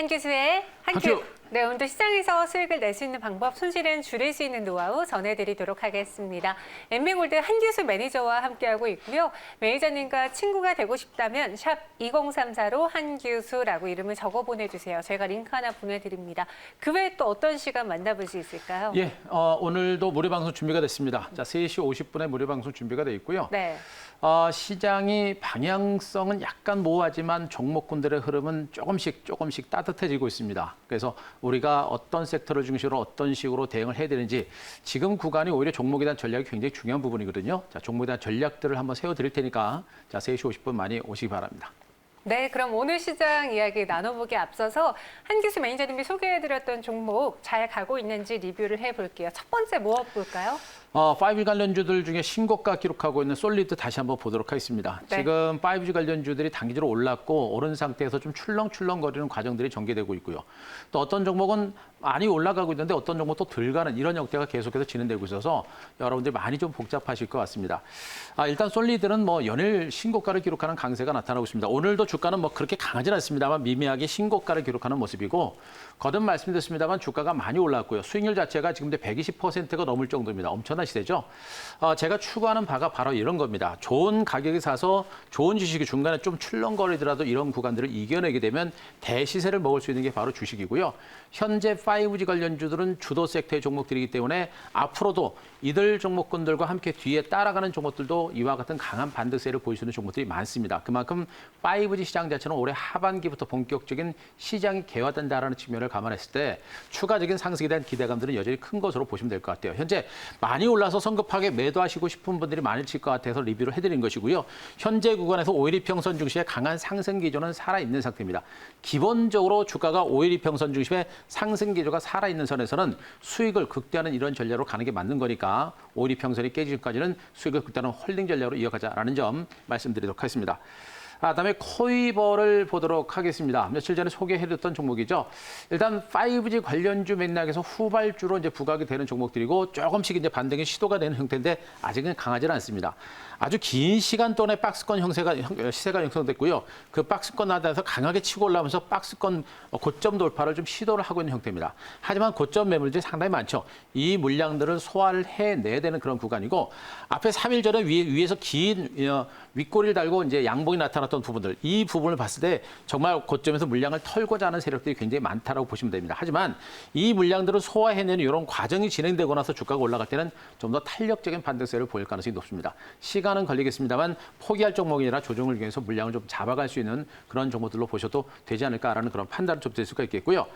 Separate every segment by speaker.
Speaker 1: 한교수의 한큐.
Speaker 2: 한큐.
Speaker 1: 네, 오늘도 시장에서 수익을 낼 수 있는 방법, 손실은 줄일 수 있는 노하우 전해드리도록 하겠습니다. 엠비골드 한교수 매니저와 함께하고 있고요. 매니저님과 친구가 되고 싶다면 샵 2034로 한교수라고 이름을 적어 보내주세요. 저희가 링크 하나 보내드립니다. 그 외에 또 어떤 시간 만나볼 수 있을까요?
Speaker 2: 예, 오늘도 무료 방송 준비가 됐습니다. 자, 3시 50분에 무료 방송 준비가 돼 있고요.
Speaker 1: 네.
Speaker 2: 시장이 방향성은 약간 모호하지만 종목군들의 흐름은 조금씩 따뜻해지고 있습니다. 그래서 우리가 어떤 섹터를 중심으로 어떤 식으로 대응을 해야 되는지 지금 구간이 오히려 종목에 대한 전략이 굉장히 중요한 부분이거든요. 자, 종목에 대한 전략들을 한번 세워드릴 테니까 자, 3시 50분 많이 오시기 바랍니다.
Speaker 1: 네, 그럼 오늘 시장 이야기 나눠보기에 앞서서 한교수 매니저님이 소개해드렸던 종목 잘 가고 있는지 리뷰를 해볼게요. 첫 번째 뭐 볼까요?
Speaker 2: 5G 관련주들 중에 신고가 기록하고 있는 솔리드 다시 한번 보도록 하겠습니다.
Speaker 1: 네.
Speaker 2: 지금 5G 관련주들이 단기적으로 올랐고 오른 상태에서 좀 출렁출렁거리는 과정들이 전개되고 있고요. 또 어떤 종목은 많이 올라가고 있는데 어떤 종목 또 덜 가는 이런 형태가 계속해서 진행되고 있어서 여러분들이 많이 좀 복잡하실 것 같습니다. 일단 솔리드는 연일 신고가를 기록하는 강세가 나타나고 있습니다. 오늘도 주가는 그렇게 강하지는 않습니다만 미미하게 신고가를 기록하는 모습이고 거듭 말씀드렸습니다만 주가가 많이 올랐고요. 수익률 자체가 지금 120%가 넘을 정도입니다. 엄청난 시세죠. 제가 추구하는 바가 바로 이런 겁니다. 좋은 가격에 사서 좋은 주식이 중간에 좀 출렁거리더라도 이런 구간들을 이겨내게 되면 대시세를 먹을 수 있는 게 바로 주식이고요. 현재 5G 관련주들은 주도 섹터의 종목들이기 때문에 앞으로도 이들 종목군들과 함께 뒤에 따라가는 종목들도 이와 같은 강한 반등세를 보여주는 종목들이 많습니다. 그만큼 5G 시장 자체는 올해 하반기부터 본격적인 시장이 개화된다는 측면을 감안했을 때 추가적인 상승에 대한 기대감들은 여전히 큰 것으로 보시면 될 것 같아요. 현재 많이 올라서 성급하게 매도하시고 싶은 분들이 많으실 것 같아서 리뷰를 해드린 것이고요. 현재 구간에서 5일이평선 중심의 강한 상승 기조는 살아있는 상태입니다. 기본적으로 주가가 5일이평선 중심의 상승 기조가 살아있는 선에서는 수익을 극대화하는 이런 전략으로 가는 게 맞는 거니까 5일이평선이 깨지기 전까지는 수익을 극대화하는 홀딩 전략으로 이어가자라는 점 말씀드리도록 하겠습니다. 그다음에 코이버를 보도록 하겠습니다. 며칠 전에 소개해드렸던 종목이죠. 일단 5G 관련주 맥락에서 후발주로 이제 부각이 되는 종목들이고 조금씩 이제 반등의 시도가 되는 형태인데 아직은 강하지는 않습니다. 아주 긴 시간 동안에 박스권 시세가 형성됐고요. 그 박스권 하단에서 강하게 치고 올라오면서 박스권 고점 돌파를 좀 시도를 하고 있는 형태입니다. 하지만 고점 매물들이 상당히 많죠. 이 물량들을 소화를 해내야 되는 그런 구간이고 앞에 3일 전에 위에서 긴 윗꼬리를 달고 이제 양봉이 나타났던 부분들, 이 부분을 봤을 때 정말 고점에서 물량을 털고자 하는 세력들이 굉장히 많다라고 보시면 됩니다. 하지만 이 물량들을 소화해내는 이런 과정이 진행되고 나서 주가가 올라갈 때는 좀 더 탄력적인 반등세를 보일 가능성이 높습니다. 시간은 걸리겠습니다만 포기할 종목이 아니라 조정을 위해서 물량을 좀 잡아갈 수 있는 그런 종목들로 보셔도 되지 않을까라는 그런 판단을 좀 드릴 수가 있겠고요.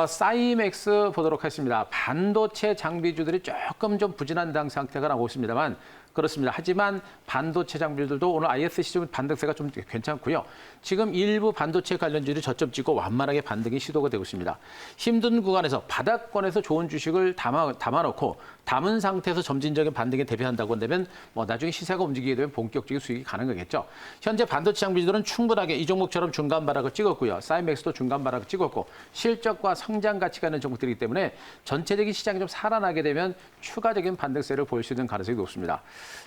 Speaker 2: 사이맥스 보도록 하겠습니다. 반도체 장비주들이 조금 좀 부진한 상태가 나오고 있습니다만 그렇습니다. 하지만 반도체 장비들도 오늘 ISC 반등세가 좀 괜찮고요. 지금 일부 반도체 관련주들이 저점 찍고 완만하게 반등이 시도가 되고 있습니다. 힘든 구간에서 바닥권에서 좋은 주식을 담아놓고 담은 상태에서 점진적인 반등에 대비한다고 한다면 나중에 시세가 움직이게 되면 본격적인 수익이 가능하겠죠. 현재 반도체 장비들은 충분하게 이 종목처럼 중간 바닥을 찍었고요. 사이맥스도 중간 바닥을 찍었고 실적과 성장 가치가 있는 종목들이기 때문에 전체적인 시장이 좀 살아나게 되면 추가적인 반등세를 보일 수 있는 가능성이 높습니다.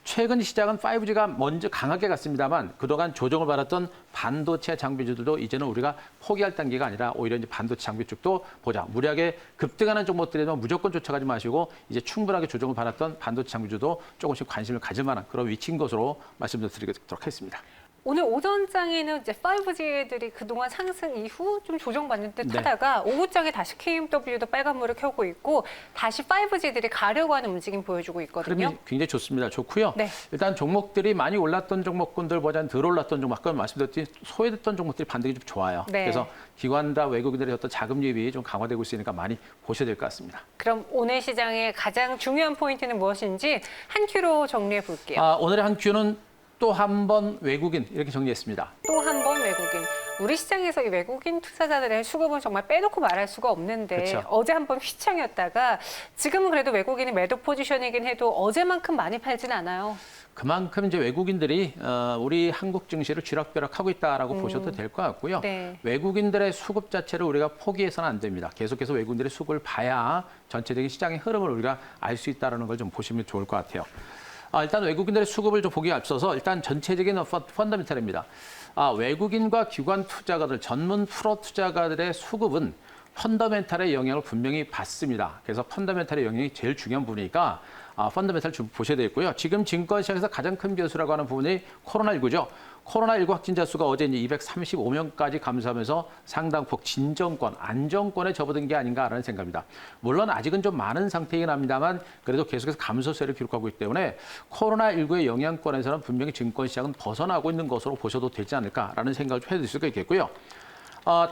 Speaker 2: 최근 시장은 5G가 먼저 강하게 갔습니다만 그동안 조정을 받았던 반도체 장비주들도 이제는 우리가 포기할 단계가 아니라 오히려 이제 반도체 장비 쪽도 보자. 무리하게 급등하는 종목들에만 무조건 쫓아가지 마시고 이제 충분하게 조정을 받았던 반도체 장비주도 조금씩 관심을 가질 만한 그런 위치인 것으로 말씀드리도록 하겠습니다.
Speaker 1: 오늘 오전장에는 이제 5G들이 그동안 상승 이후 좀 조정받는 듯 하다가 오후장에 다시 KMW도 빨간불을 켜고 있고 다시 5G들이 가려고 하는 움직임 보여주고 있거든요.
Speaker 2: 흐름이 굉장히 좋습니다. 좋고요.
Speaker 1: 네.
Speaker 2: 일단 종목들이 많이 올랐던 종목군들보다는 덜 올랐던 종목, 아까 말씀드렸듯이 소외됐던 종목들이 반등이 좀 좋아요.
Speaker 1: 네.
Speaker 2: 그래서 기관과 외국인들의 어떤 자금 유입이 좀 강화되고 있으니까 많이 보셔야 될 것 같습니다.
Speaker 1: 그럼 오늘 시장의 가장 중요한 포인트는 무엇인지 한 큐로 정리해 볼게요.
Speaker 2: 오늘의 한 큐는 또 한 번 외국인 이렇게 정리했습니다.
Speaker 1: 또 한 번 외국인. 우리 시장에서 이 외국인 투자자들의 수급은 정말 빼놓고 말할 수가 없는데
Speaker 2: 그렇죠.
Speaker 1: 어제 한 번 휘청이었다가 지금은 그래도 외국인이 매도 포지션이긴 해도 어제만큼 많이 팔진 않아요.
Speaker 2: 그만큼 이제 외국인들이 우리 한국 증시를 쥐락펴락하고 있다라고 보셔도 될 것 같고요.
Speaker 1: 네.
Speaker 2: 외국인들의 수급 자체를 우리가 포기해서는 안 됩니다. 계속해서 외국인들의 수급을 봐야 전체적인 시장의 흐름을 우리가 알 수 있다는 걸 좀 보시면 좋을 것 같아요. 일단 외국인들의 수급을 좀 보기에 앞서서 일단 전체적인 펀더멘탈입니다. 외국인과 기관 투자가들, 전문 프로 투자가들의 수급은 펀더멘탈의 영향을 분명히 받습니다. 그래서 펀더멘탈의 영향이 제일 중요한 부분이니까 펀더멘탈 좀 보셔야 되겠고요. 지금 증권시장에서 가장 큰 변수라고 하는 부분이 코로나19죠. 코로나19 확진자 수가 어제 이제 235명까지 감소하면서 상당폭 진정권, 안정권에 접어든 게 아닌가라는 생각입니다. 물론 아직은 좀 많은 상태이긴 합니다만 그래도 계속해서 감소세를 기록하고 있기 때문에 코로나19의 영향권에서는 분명히 증권시장은 벗어나고 있는 것으로 보셔도 되지 않을까라는 생각을 좀 해드릴 수가 있겠고요.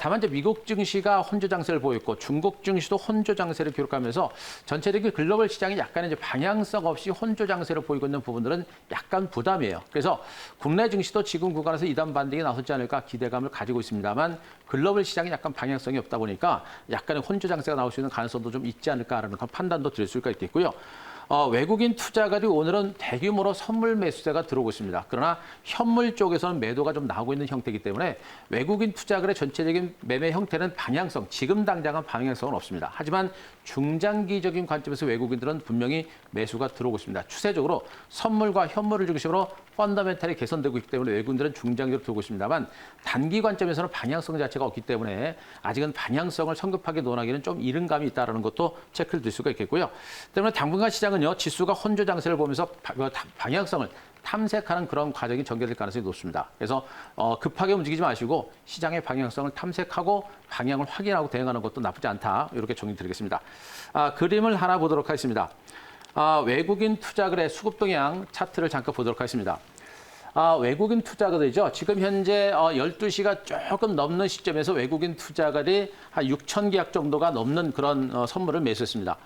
Speaker 2: 다만 이제 미국 증시가 혼조 장세를 보였고 중국 증시도 혼조 장세를 기록하면서 전체적인 글로벌 시장이 약간 이제 방향성 없이 혼조 장세를 보이고 있는 부분들은 약간 부담이에요. 그래서 국내 증시도 지금 구간에서 2단 반등이 나서지 않을까 기대감을 가지고 있습니다만 글로벌 시장이 약간 방향성이 없다 보니까 약간의 혼조 장세가 나올 수 있는 가능성도 좀 있지 않을까라는 판단도 드릴 수가 있겠고요. 외국인 투자가들이 오늘은 대규모로 선물 매수세가 들어오고 있습니다. 그러나 현물 쪽에서는 매도가 좀 나오고 있는 형태이기 때문에 외국인 투자가의 전체적인 매매 형태는 방향성, 지금 당장은 방향성은 없습니다. 하지만 중장기적인 관점에서 외국인들은 분명히 매수가 들어오고 있습니다. 추세적으로 선물과 현물을 중심으로 펀더멘탈이 개선되고 있기 때문에 외국인들은 중장기로 들어오고 있습니다만 단기 관점에서는 방향성 자체가 없기 때문에 아직은 방향성을 성급하게 논하기는 좀 이른 감이 있다는 것도 체크를 들 수가 있겠고요. 때문에 당분간 시장은요, 지수가 혼조 장세를 보면서 방향성을 탐색하는 그런 과정이 전개될 가능성이 높습니다. 그래서 급하게 움직이지 마시고 시장의 방향성을 탐색하고 방향을 확인하고 대응하는 것도 나쁘지 않다. 이렇게 정리 드리겠습니다. 그림을 하나 보도록 하겠습니다. 외국인 투자거래 수급 동향 차트를 잠깐 보도록 하겠습니다. 외국인 투자가들이죠. 지금 현재 12시가 조금 넘는 시점에서 외국인 투자가들이 한 6천 계약 정도가 넘는 그런 선물을 매수했습니다.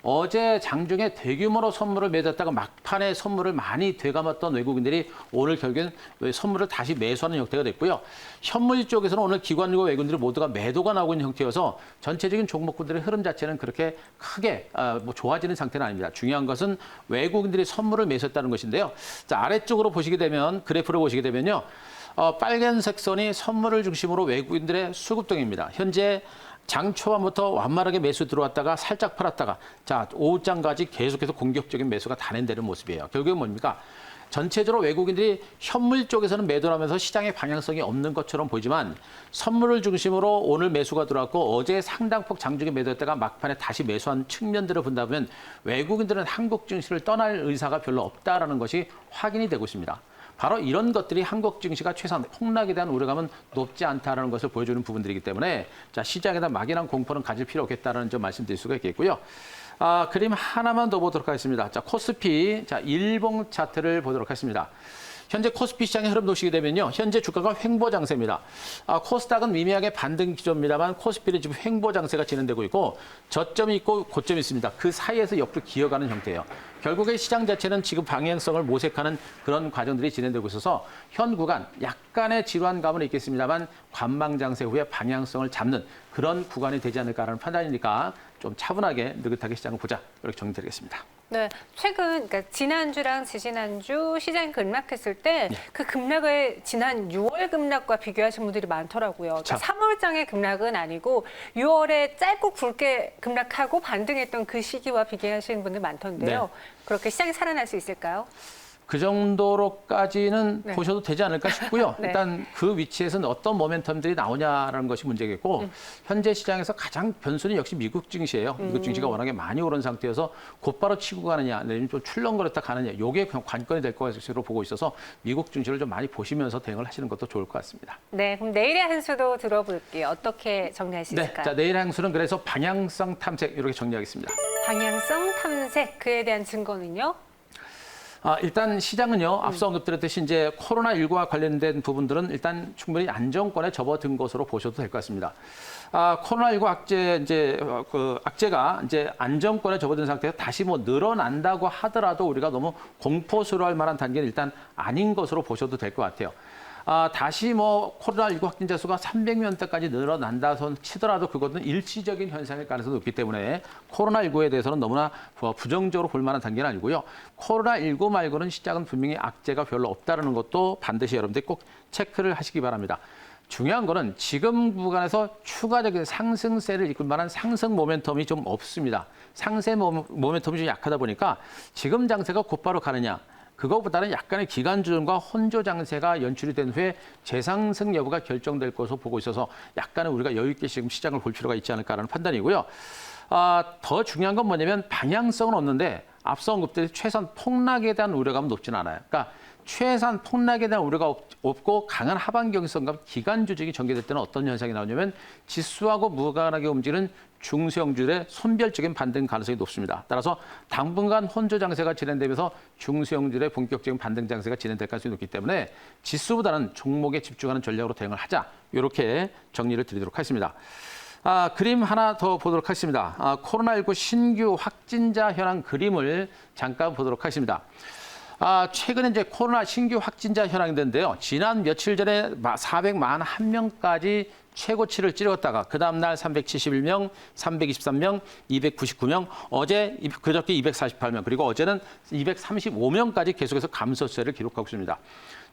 Speaker 2: 어제 장중에 대규모로 선물을 매졌다가 막판에 선물을 많이 되감았던 외국인들이 오늘 결국엔 선물을 다시 매수하는 형태가 됐고요. 현물 쪽에서는 오늘 기관과 외국인들이 모두가 매도가 나오고 있는 형태여서 전체적인 종목군들의 흐름 자체는 그렇게 크게 좋아지는 상태는 아닙니다. 중요한 것은 외국인들이 선물을 매수했다는 것인데요. 자, 아래쪽으로 보시게 되면 그래프를 보시게 되면요. 빨간색 선이 선물을 중심으로 외국인들의 수급동입니다. 현재 장 초반부터 완만하게 매수 들어왔다가 살짝 팔았다가 자 오후장까지 계속해서 공격적인 매수가 단행되는 모습이에요. 결국은 뭡니까? 전체적으로 외국인들이 현물 쪽에서는 매도를 하면서 시장의 방향성이 없는 것처럼 보이지만 선물을 중심으로 오늘 매수가 들어왔고 어제 상당폭 장중에 매도했다가 막판에 다시 매수한 측면들을 본다면 외국인들은 한국 증시를 떠날 의사가 별로 없다라는 것이 확인이 되고 있습니다. 바로 이런 것들이 한국 증시가 최소한 폭락에 대한 우려감은 높지 않다는 것을 보여주는 부분들이기 때문에 자 시장에다 막연한 공포는 가질 필요 없겠다는 점 말씀드릴 수가 있겠고요. 그림 하나만 더 보도록 하겠습니다. 자 코스피 자 일봉 차트를 보도록 하겠습니다. 현재 코스피 시장의 흐름 보시게 되면요. 현재 주가가 횡보 장세입니다. 코스닥은 미미하게 반등 기조입니다만 코스피는 지금 횡보 장세가 진행되고 있고 저점이 있고 고점이 있습니다. 그 사이에서 옆으로 기어가는 형태예요. 결국에 시장 자체는 지금 방향성을 모색하는 그런 과정들이 진행되고 있어서 현 구간 약간의 지루한 감은 있겠습니다만 관망 장세 후에 방향성을 잡는 그런 구간이 되지 않을까라는 판단이니까 좀 차분하게 느긋하게 시장을 보자. 이렇게 정리드리겠습니다.
Speaker 1: 네, 최근 그러니까 지난주랑 지지난주 시장이 급락했을 때 그 급락을 지난 6월 급락과 비교하신 분들이 많더라고요. 그러니까 3월장의 급락은 아니고 6월에 짧고 굵게 급락하고 반등했던 그 시기와 비교하시는 분들 많던데요.
Speaker 2: 네.
Speaker 1: 그렇게 시장이 살아날 수 있을까요?
Speaker 2: 그 정도로까지는
Speaker 1: 네.
Speaker 2: 보셔도 되지 않을까 싶고요.
Speaker 1: 네.
Speaker 2: 일단 그 위치에서는 어떤 모멘텀들이 나오냐라는 것이 문제겠고 현재 시장에서 가장 변수는 역시 미국 증시예요. 미국 증시가 워낙에 많이 오른 상태여서 곧바로 치고 가느냐, 아니면 좀 출렁거렸다 가느냐, 이게 관건이 될 것으로 보고 있어서 미국 증시를 좀 많이 보시면서 대응을 하시는 것도 좋을 것 같습니다.
Speaker 1: 네, 그럼 내일의 한 수도 들어볼게요. 어떻게 정리할 수
Speaker 2: 네,
Speaker 1: 있을까요?
Speaker 2: 자 내일 항수는 그래서 방향성 탐색 이렇게 정리하겠습니다.
Speaker 1: 방향성 탐색, 그에 대한 증거는요?
Speaker 2: 일단 시장은요, 앞서 언급드렸듯이 이제 코로나19와 관련된 부분들은 일단 충분히 안정권에 접어든 것으로 보셔도 될 것 같습니다. 코로나19 악재가 이제 안정권에 접어든 상태에서 다시 늘어난다고 하더라도 우리가 너무 공포스러워할 만한 단계는 일단 아닌 것으로 보셔도 될 것 같아요. 다시 코로나19 확진자 수가 300명대까지 늘어난다 치더라도 그것은 일시적인 현상일 가능성이 높기 때문에 코로나19에 대해서는 너무나 부정적으로 볼 만한 단계는 아니고요. 코로나19 말고는 시장은 분명히 악재가 별로 없다는 것도 반드시 여러분들이 꼭 체크를 하시기 바랍니다. 중요한 거는 지금 구간에서 추가적인 상승세를 이끌 만한 상승 모멘텀이 좀 없습니다. 상세 모멘텀이 좀 약하다 보니까 지금 장세가 곧바로 가느냐. 그것보다는 약간의 기간 조정과 혼조 장세가 연출이 된 후에 재상승 여부가 결정될 것으로 보고 있어서 약간은 우리가 여유 있게 지금 시장을 볼 필요가 있지 않을까라는 판단이고요. 더 중요한 건 뭐냐면 방향성은 없는데 앞서 언급드린 최선 폭락에 대한 우려감은 높지는 않아요. 그러니까 최소한 폭락에 대한 우려가 없고 강한 하반 경성과 기간 조정이 전개될 때는 어떤 현상이 나오냐면 지수하고 무관하게 움직이는 중소형주의 선별적인 반등 가능성이 높습니다. 따라서 당분간 혼조 장세가 진행되면서 중소형주의 본격적인 반등 장세가 진행될 가능성이 높기 때문에 지수보다는 종목에 집중하는 전략으로 대응을 하자. 이렇게 정리를 드리도록 하겠습니다. 그림 하나 더 보도록 하겠습니다. 코로나19 신규 확진자 현황 그림을 잠깐 보도록 하겠습니다. 최근에 이제 코로나 신규 확진자 현황인데요. 지난 며칠 전에 441명까지 최고치를 찌르었다가 그 다음날 371명, 323명, 299명, 어제 그저께 248명, 그리고 어제는 235명까지 계속해서 감소세를 기록하고 있습니다.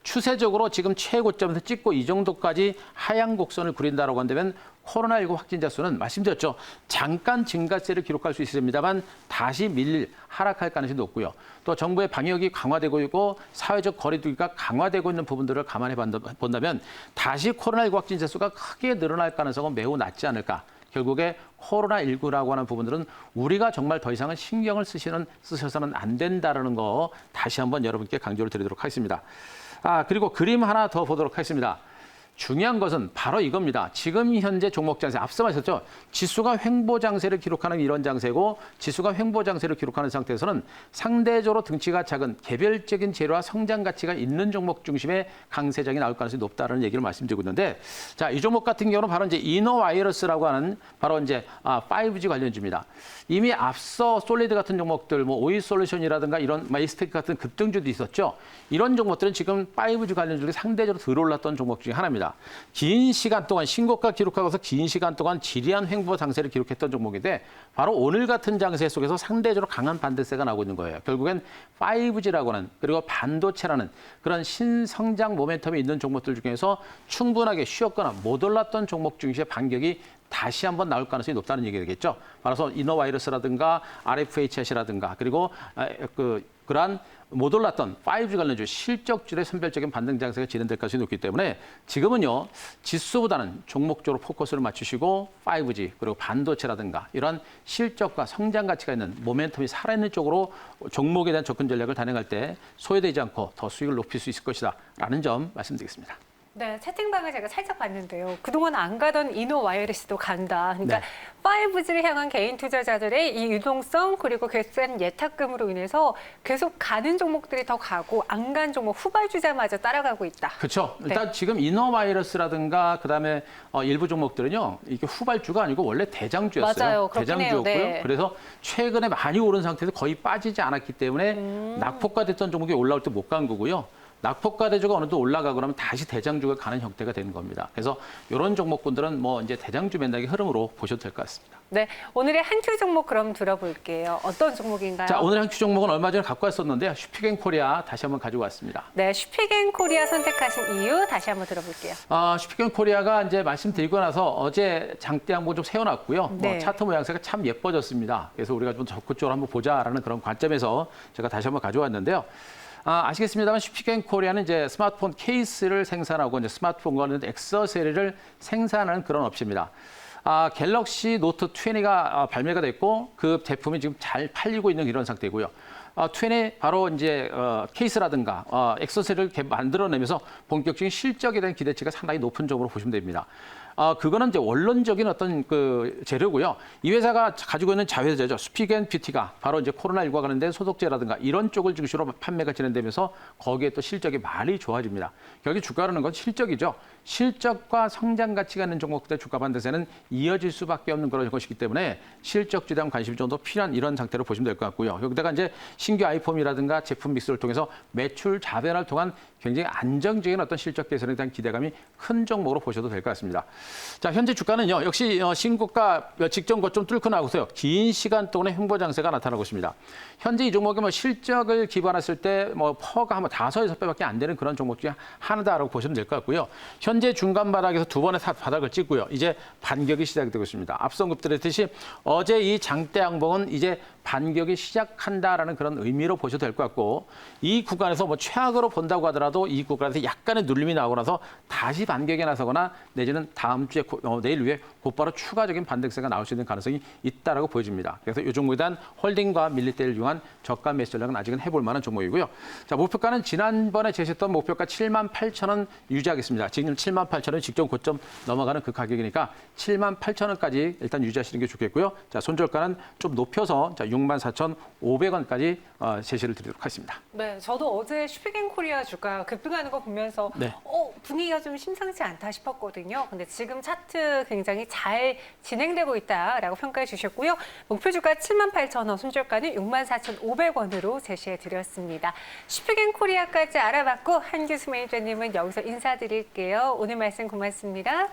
Speaker 2: 추세적으로 지금 최고점에서 찍고 이 정도까지 하향 곡선을 그린다라고 한다면 코로나19 확진자 수는 말씀드렸죠. 잠깐 증가세를 기록할 수 있습니다만 다시 하락할 가능성이 높고요. 또 정부의 방역이 강화되고 있고 사회적 거리두기가 강화되고 있는 부분들을 감안해 본다면 다시 코로나19 확진자 수가 크게 늘어날 가능성은 매우 낮지 않을까. 결국에 코로나19라고 하는 부분들은 우리가 정말 더 이상은 신경을 쓰셔서는 안 된다는 거 다시 한번 여러분께 강조를 드리도록 하겠습니다. 그리고 그림 하나 더 보도록 하겠습니다. 중요한 것은 바로 이겁니다. 지금 현재 종목 장세, 앞서 말했었죠. 지수가 횡보 장세를 기록하는 이런 장세고 지수가 횡보 장세를 기록하는 상태에서는 상대적으로 등치가 작은 개별적인 재료와 성장 가치가 있는 종목 중심의 강세장이 나올 가능성이 높다는 얘기를 말씀드리고 있는데 자, 이 종목 같은 경우는 바로 이제 이노와이러스라고 하는 바로 이제 5G 관련주입니다. 이미 앞서 솔리드 같은 종목들, 뭐 오이솔루션이라든가 이런 마이스텍 같은 급등주도 있었죠. 이런 종목들은 지금 5G 관련 중에 상대적으로 덜 올랐던 종목 중에 하나입니다. 긴 시간 동안 신고가 기록하고서 긴 시간 동안 지리한 횡보 장세를 기록했던 종목인데 바로 오늘 같은 장세 속에서 상대적으로 강한 반대세가 나오고 있는 거예요. 결국엔 5G라고 하는 그리고 반도체라는 그런 신성장 모멘텀이 있는 종목들 중에서 충분하게 쉬었거나 못 올랐던 종목 중에서의 반격이 다시 한번 나올 가능성이 높다는 얘기겠죠. 따라서 이노바이러스라든가 RFHS라든가 그리고 그러한 못 올랐던 5G 관련주 실적줄의 선별적인 반등 장세가 진행될 가능성이 높기 때문에 지금은요 지수보다는 종목적으로 포커스를 맞추시고 5G 그리고 반도체라든가 이러한 실적과 성장 가치가 있는 모멘텀이 살아있는 쪽으로 종목에 대한 접근 전략을 단행할 때 소외되지 않고 더 수익을 높일 수 있을 것이다라는 점 말씀드리겠습니다.
Speaker 1: 네, 채팅방을 제가 살짝 봤는데요. 그동안 안 가던 이노와이러스도 간다. 그러니까 5G를 향한 개인 투자자들의 이 유동성 그리고 결산 예탁금으로 인해서 계속 가는 종목들이 더 가고 안 간 종목 후발주자마저 따라가고 있다.
Speaker 2: 그렇죠. 일단 지금 이노바이러스라든가 그다음에 일부 종목들은요. 이게 후발주가 아니고 원래 대장주였어요.
Speaker 1: 맞아요. 그렇긴 해요.
Speaker 2: 대장주였고요.
Speaker 1: 네.
Speaker 2: 그래서 최근에 많이 오른 상태에서 거의 빠지지 않았기 때문에 낙폭과됐던 종목이 올라올 때 못 간 거고요. 낙폭과대주가 어느 정도 올라가고 그러면 다시 대장주가 가는 형태가 되는 겁니다. 그래서 이런 종목군들은 뭐 이제 대장주 맥락의 흐름으로 보셔도 될 것 같습니다.
Speaker 1: 네, 오늘의 한 큐 종목 그럼 들어볼게요. 어떤 종목인가요?
Speaker 2: 자, 오늘 한 큐 종목은 얼마 전에 갖고 왔었는데요. 슈피겐 코리아 다시 한번 가지고 왔습니다.
Speaker 1: 네, 슈피겐 코리아 선택하신 이유 다시 한번 들어볼게요.
Speaker 2: 슈피겐 코리아가 이제 말씀드리고 나서 어제 장대 한번 좀 세워놨고요.
Speaker 1: 네.
Speaker 2: 차트 모양새가 참 예뻐졌습니다. 그래서 우리가 좀 적극적으로 한번 보자라는 그런 관점에서 제가 다시 한번 가져왔는데요. 아시겠습니다만 슈피겐 코리아는 이제 스마트폰 케이스를 생산하고 이제 스마트폰과 관련된 액세서리를 생산하는 그런 업체입니다. 갤럭시 노트 20가 발매가 됐고 그 제품이 지금 잘 팔리고 있는 이런 상태고요. 20 바로 이제 케이스라든가 액세서리를 만들어내면서 본격적인 실적에 대한 기대치가 상당히 높은 점으로 보시면 됩니다. 그거는 이제 원론적인 어떤 그 재료고요. 이 회사가 가지고 있는 자회사죠. 슈피겐 뷰티가 바로 이제 코로나19와 관련된 소독제라든가 이런 쪽을 중심으로 판매가 진행되면서 거기에 또 실적이 많이 좋아집니다. 결국 주가라는 건 실적이죠. 실적과 성장 가치가 있는 종목들의 주가 반등세는 이어질 수밖에 없는 그런 것이기 때문에 실적주에 대한 관심이 좀 더 필요한 이런 상태로 보시면 될 것 같고요. 여기다가 이제 신규 아이폼이라든가 제품 믹스를 통해서 매출 자변화를 통한 굉장히 안정적인 어떤 실적 개선에 대한 기대감이 큰 종목으로 보셔도 될 것 같습니다. 자, 현재 주가는요, 역시 신고가 직전 고점 뚫고 나고서요, 긴 시간 동안의 횡보 장세가 나타나고 있습니다. 현재 이 종목이 실적을 기반했을 때 퍼가 한 5~6배밖에 안 되는 그런 종목 중에 하나다라고 보시면 될 것 같고요. 현재 중간 바닥에서 두 번의 바닥을 찍고요. 이제 반격이 시작되고 있습니다. 앞서 언급드렸듯이 어제 이 장대 양봉은 이제 반격이 시작한다라는 그런 의미로 보셔도 될 것 같고, 이 구간에서 최악으로 본다고 하더라도 이 구간에서 약간의 눌림이 나오고 나서 다시 반격에 나서거나 내지는 다음 주에 내일 위에 곧바로 추가적인 반등세가 나올 수 있는 가능성이 있다라고 보여집니다. 그래서 이 종목에 대한 홀딩과 밀리대를 이용한 저가 매수 전략은 아직은 해볼 만한 종목이고요. 자, 목표가는 지난번에 제시했던 목표가 78,000원 유지하겠습니다. 지금 78,000원 직전 고점 넘어가는 그 가격이니까 78,000원까지 일단 유지하시는 게 좋겠고요. 자, 손절가는 좀 높여서 64,500원까지 제시를 드리도록 하겠습니다.
Speaker 1: 네, 저도 어제 슈퍼겐코리아 주가 급등하는 거 보면서
Speaker 2: 네.
Speaker 1: 분위기가 좀 심상치 않다 싶었거든요. 근데 지금 차트 굉장히 잘 진행되고 있다라고 평가해 주셨고요. 목표 주가 78,000원, 손절가는 64,500원으로 제시해 드렸습니다. 슈퍼겐코리아까지 알아봤고 한규수 매니저님은 여기서 인사드릴게요. 오늘 말씀 고맙습니다.